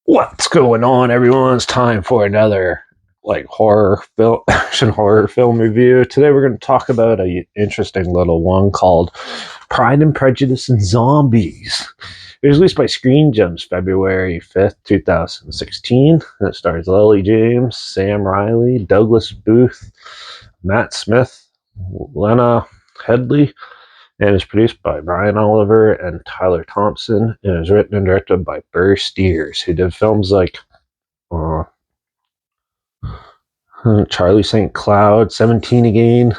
What's going on, everyone? It's time for another horror film, action horror film review. Today we're going to talk about a interesting little one called Pride and Prejudice and Zombies. It was released by Screen Gems February 5th, 2016. And it stars Lily James, Sam Riley, Douglas Booth, Matt Smith, Lena Headley, and is produced by Brian Oliver and Tyler Thompson, and is written and directed by Burr Steers, who did films like uh, Charlie St. Cloud, 17 Again,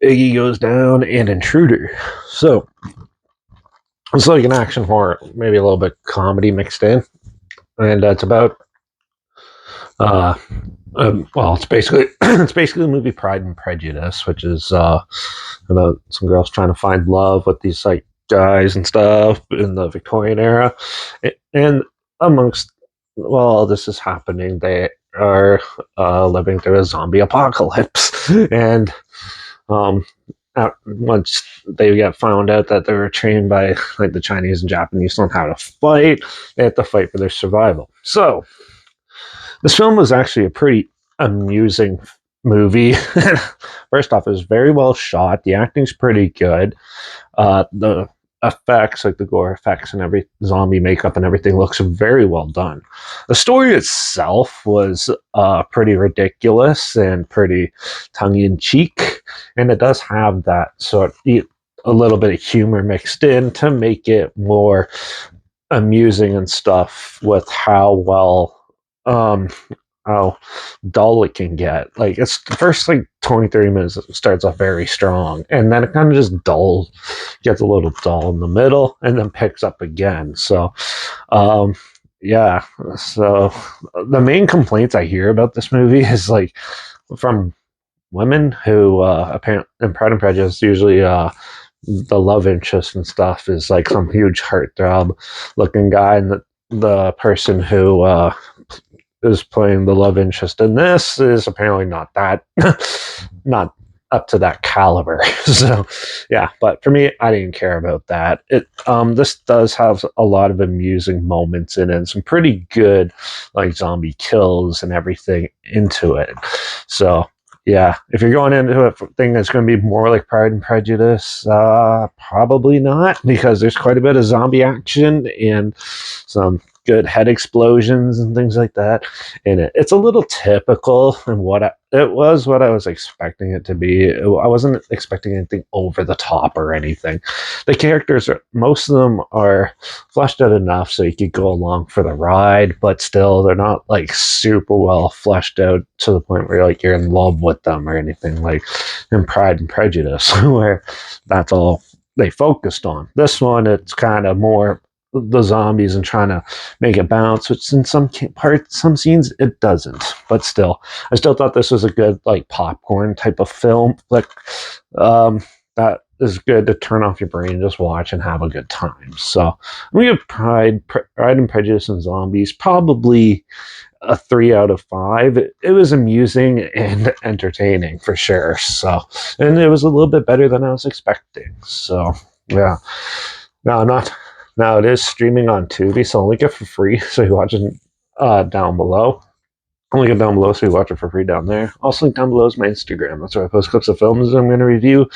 Iggy Goes Down, and Intruder. So it's like an action horror, maybe a little bit comedy mixed in, and it's about it's basically the movie Pride and Prejudice, which is about some girls trying to find love with these guys and stuff in the Victorian era, and amongst while this is happening, they are living through a zombie apocalypse, and once they get found out that they were trained by the Chinese and Japanese on how to fight, they have to fight for their survival. So this film was actually a pretty amusing movie. First off, it was very well shot. The acting's pretty good. The effects, like the gore effects and every zombie makeup and everything, looks very well done. The story itself was pretty ridiculous and pretty tongue-in-cheek, and it does have that a little bit of humor mixed in to make it more amusing and stuff with how well how dull it can get. It's the first 20-30 minutes, it starts off very strong, and then it kind of just gets a little dull in the middle, and then picks up again. So yeah, so the main complaints I hear about this movie is from women who apparently in Pride and Prejudice, usually the love interest and stuff is some huge heartthrob looking guy, and the person who is playing the love interest in this is apparently not not up to that caliber. So yeah, but for me, I didn't care about that. This does have a lot of amusing moments in it, and some pretty good zombie kills and everything into it. So yeah, if you're going into a thing that's going to be more like Pride and Prejudice, probably not, because there's quite a bit of zombie action and some good head explosions and things like that in it. It's a little typical in what I was expecting it to be. I wasn't expecting anything over the top or anything. The characters most of them are fleshed out enough so you could go along for the ride, but still they're not super well fleshed out to the point where you're in love with them or anything like in Pride and Prejudice, where that's all they focused on. This one, it's kind of more the zombies and trying to make it bounce, which in some scenes it doesn't, but still, I still thought this was a good popcorn type of film, that is good to turn off your brain and just watch and have a good time. So I'm gonna give Pride and Prejudice and Zombies probably a 3 out of 5. It was amusing and entertaining for sure. So, and it was a little bit better than I was expecting. So yeah, now it is streaming on Tubi, so I'll link it for free. So you watch it down below. I'll link it down below so you watch it for free down there. Also, link down below is my Instagram. That's where I post clips of films I'm going to review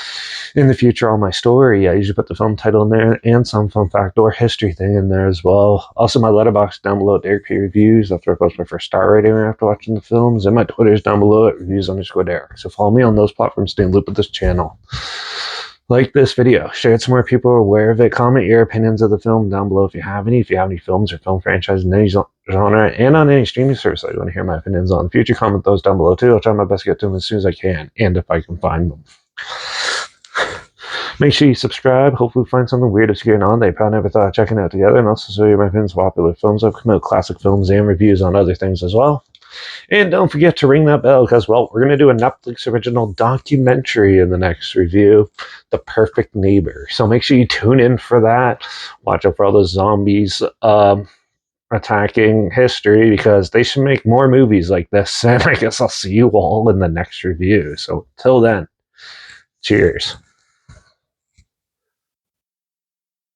in the future on my story. I usually put the film title in there and some fun fact or history thing in there as well. Also, my Letterbox down below at Derek P Reviews. That's where I post my first star rating after watching the films. And my Twitter is down below at reviews_Derek. So follow me on those platforms. Stay in loop with this channel. Like this video, share it so more people are aware of it. Comment your opinions of the film down below if you have any. If you have any films or film franchises in any genre and on any streaming service that you want to hear my opinions on in the future, comment those down below too. I'll try my best to get to them as soon as I can, and if I can find them. Make sure you subscribe. Hopefully we find something weird or scary on that you probably never thought of checking out together, and also show you my opinions on popular films. I've come out classic films and reviews on other things as well. And don't forget to ring that bell, because, well, we're going to do a Netflix original documentary in the next review, The Perfect Neighbor. So make sure you tune in for that. Watch out for all those zombies attacking history, because they should make more movies like this. And I guess I'll see you all in the next review. So till then, cheers.